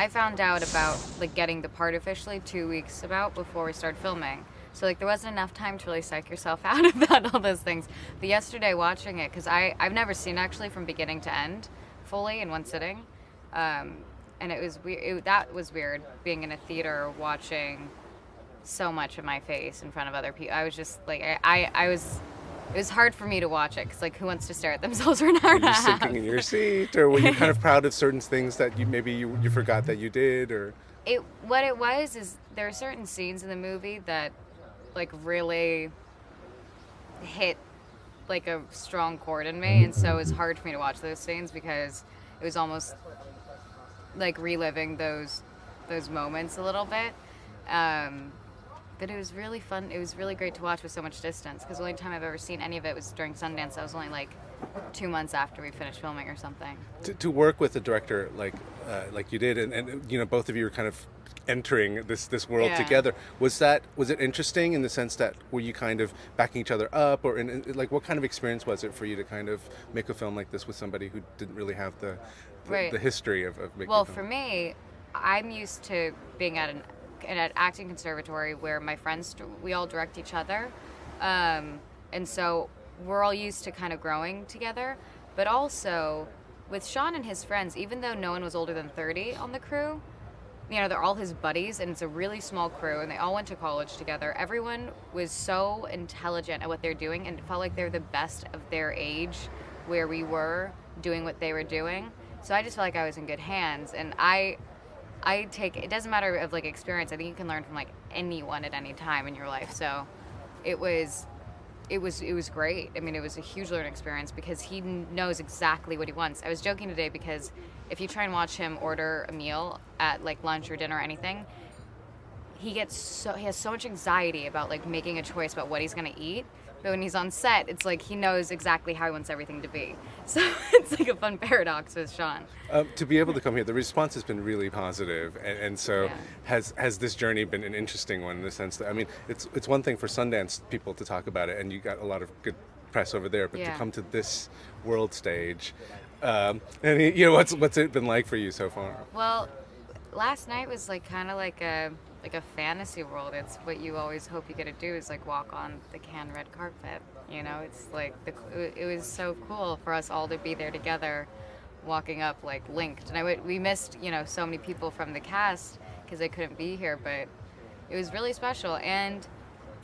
I found out about like getting the part officially 2 weeks before we started filming. So like there wasn't enough time to really psych yourself out about all those things. But yesterday watching it, because I've never seen actually from beginning to end fully in one sitting, and it was weird. That was weird being in a theater watching so much of my face in front of other people. I was just like I was. It was hard for me to watch it because, like, who wants to stare at themselves for an hour and a half? Were you sinking in your seat, or were you kind of proud of certain things that you forgot that you did, or? What it was is there are certain scenes in the movie that, like, really hit, like, a strong chord in me, and so it was hard for me to watch those scenes because it was almost like reliving those moments a little bit. But it was really fun. It was really great to watch with so much distance because the only time I've ever seen any of it was during Sundance. That was only like 2 months after we finished filming or something. To work with a director like you did, and you know, both of you were kind of entering this world together. Was it interesting in the sense that were you kind of backing each other up, or like what kind of experience was it for you to kind of make a film like this with somebody who didn't really have the history of making? Well, a film? for me, I'm used to being at an acting conservatory where my friends, we all direct each other, and so we're all used to kind of growing together. But also with Sean and his friends, even though no one was older than 30 on the crew, you know, they're all his buddies, and it's a really small crew, and they all went to college together. Everyone was so intelligent at what they're doing, and it felt like they're the best of their age where we were doing what they were doing. So I just felt like I was in good hands, and I take, it doesn't matter of like experience. I think you can learn from like anyone at any time in your life. So it was great. I mean, it was a huge learning experience because he knows exactly what he wants. I was joking today because if you try and watch him order a meal at like lunch or dinner or anything, he has so much anxiety about like making a choice about what he's going to eat. But when he's on set, it's like he knows exactly how he wants everything to be. So it's like a fun paradox with Sean. To be able to come here, the response has been really positive, and so has this journey been an interesting one in the sense that, I mean, it's one thing for Sundance people to talk about it, and you got a lot of good press over there, but to come to this world stage, and you know, what's it been like for you so far? Well, last night was like kind of like a fantasy world. It's what you always hope you get to do is like walk on the Cannes red carpet. You know, it's like it was so cool for us all to be there together, walking up like linked. And we missed, you know, so many people from the cast because they couldn't be here, but it was really special, and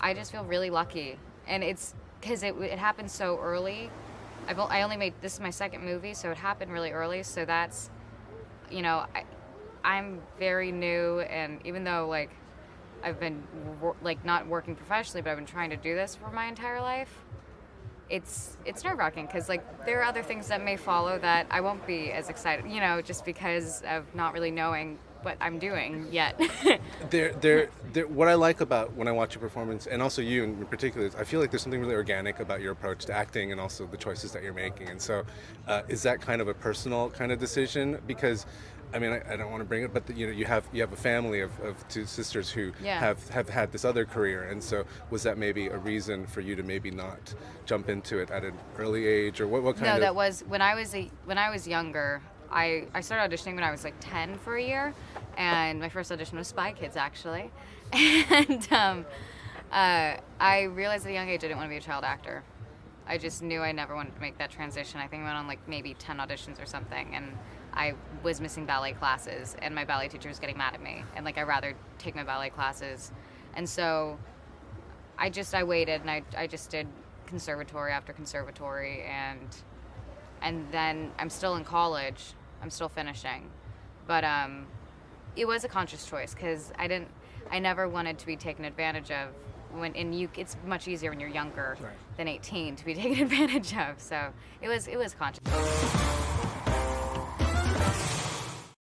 I just feel really lucky. And it's because it happened so early. I only made, this is my second movie, so it happened really early. So that's, you know, I'm very new, and even though like I've been like not working professionally, but I've been trying to do this for my entire life, it's nerve-wracking because like there are other things that may follow that I won't be as excited, you know, just because of not really knowing what I'm doing yet. What I like about when I watch your performance, and also you in particular, is I feel like there's something really organic about your approach to acting and also the choices that you're making. And so is that kind of a personal kind of decision? Because I mean, I don't want to bring it, but you know, you have a family of two sisters who have had this other career, and so was that maybe a reason for you to maybe not jump into it at an early age, or what kind of? No, that was when I was younger. I started auditioning when I was like 10 for a year, and my first audition was Spy Kids actually, and I realized at a young age I didn't want to be a child actor. I just knew I never wanted to make that transition. I think I went on like maybe 10 auditions or something, and I was missing ballet classes, and my ballet teacher was getting mad at me, and like I'd rather take my ballet classes. And so I waited, and I just did conservatory after conservatory, and then I'm still in college. I'm still finishing. But it was a conscious choice because I never wanted to be taken advantage of it's much easier when you're younger than 18 to be taken advantage of. So it was conscious.